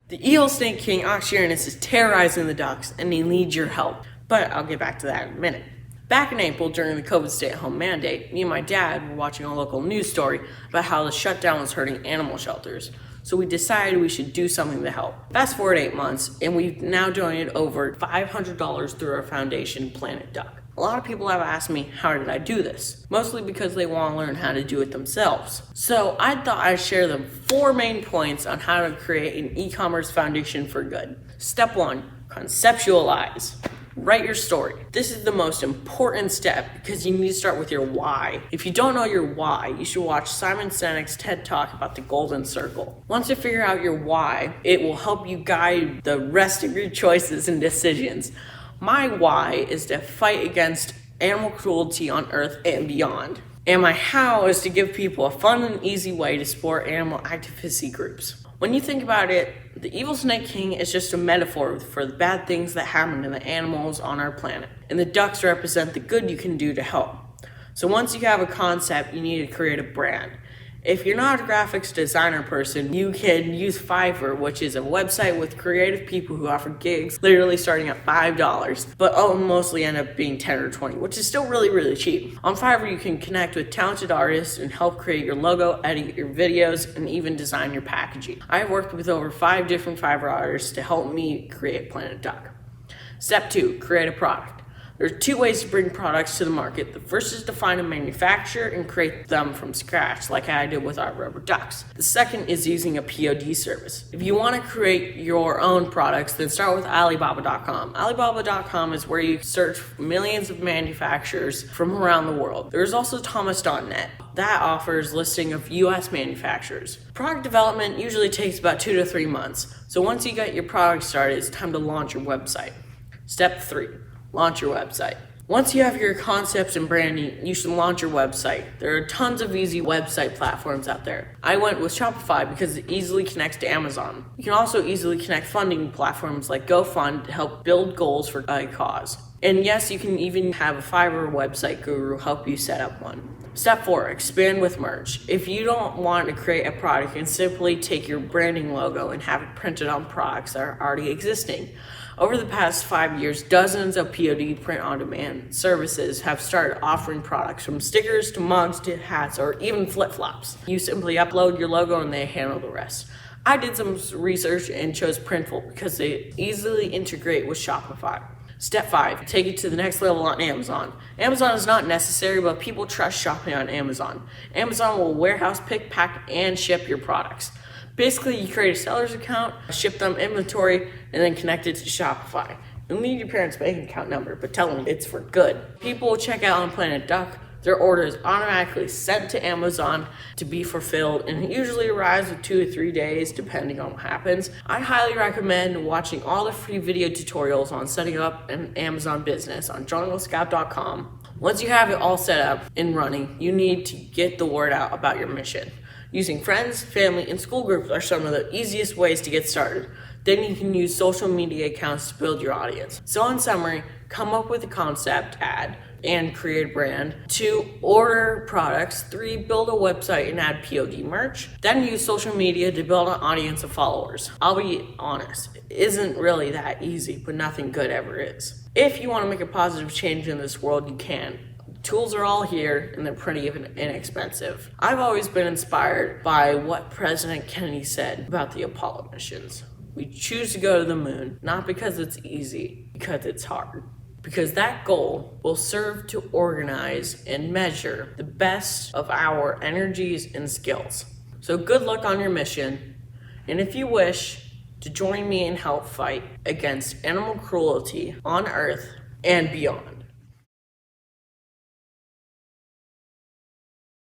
The eel snake king Oxyuranus is terrorizing the ducks and he needs your help, but I'll get back to that in a minute. Back in April, during the COVID stay-at-home mandate, me and my dad were watching a local news story about how the shutdown was hurting animal shelters. So we decided we should do something to help. Fast forward 8 months, and we've now donated over $500 through our foundation, Planet Duck. A lot of people have asked me, how did I do this? Mostly because they want to learn how to do it themselves. So I thought I'd share the 4 main points on how to create an e-commerce foundation for good. Step 1, conceptualize. Write your story. This is the most important step because you need to start with your why. If you don't know your why, you should watch Simon Sinek's TED Talk about the golden circle. Once you figure out your why, it will help you guide the rest of your choices and decisions. My why is to fight against animal cruelty on Earth and beyond. And my how is to give people a fun and easy way to support animal advocacy groups. When you think about it, the evil snake king is just a metaphor for the bad things that happen to the animals on our planet. And the ducks represent the good you can do to help. So once you have a concept, you need to create a brand. If you're not a graphics designer person, you can use Fiverr, which is a website with creative people who offer gigs literally starting at $5, but mostly end up being 10 or 20, which is still really, really cheap. On Fiverr, you can connect with talented artists and help create your logo, edit your videos, and even design your packaging. I have worked with over 5 different Fiverr artists to help me create Planet Duck. Step 2, create a product. There are 2 ways to bring products to the market. The first is to find a manufacturer and create them from scratch, like I did with our rubber ducks. The second is using a POD service. If you want to create your own products, then start with Alibaba.com. Alibaba.com is where you search millions of manufacturers from around the world. There's also Thomas.net. That offers listing of US manufacturers. Product development usually takes about 2 to 3 months. So once you get your product started, it's time to launch your website. Step 3. Launch your website. Once you have your concepts and branding, you should launch your website. There are tons of easy website platforms out there. I went with Shopify because it easily connects to Amazon. You can also easily connect funding platforms like GoFund to help build goals for a cause. And yes, you can even have a Fiverr website guru help you set up one. Step 4, expand with merch. If you don't want to create a product, you can simply take your branding logo and have it printed on products that are already existing. Over the past 5 years, dozens of POD print-on-demand services have started offering products from stickers to mugs to hats or even flip-flops. You simply upload your logo and they handle the rest. I did some research and chose Printful because they easily integrate with Shopify. Step 5, take it to the next level on Amazon. Amazon is not necessary, but people trust shopping on Amazon. Amazon will warehouse, pick, pack, and ship your products. Basically, you create a seller's account, ship them inventory, and then connect it to Shopify. You'll need your parents' bank account number, but tell them it's for good. People will check out on Planet Duck. Their order is automatically sent to Amazon to be fulfilled, and it usually arrives in 2 to 3 days, depending on what happens. I highly recommend watching all the free video tutorials on setting up an Amazon business on junglescout.com. Once you have it all set up and running, you need to get the word out about your mission. Using friends, family, and school groups are some of the easiest ways to get started. Then you can use social media accounts to build your audience. So in summary, come up with a concept, ad, and create a brand. 2, order products. 3, build a website and add POD merch. Then use social media to build an audience of followers. I'll be honest, it isn't really that easy, but nothing good ever is. If you want to make a positive change in this world, you can. Tools are all here and they're pretty inexpensive. I've always been inspired by what President Kennedy said about the Apollo missions. We choose to go to the moon, not because it's easy, because it's hard. Because that goal will serve to organize and measure the best of our energies and skills. So good luck on your mission, and if you wish to join me and help fight against animal cruelty on Earth and beyond.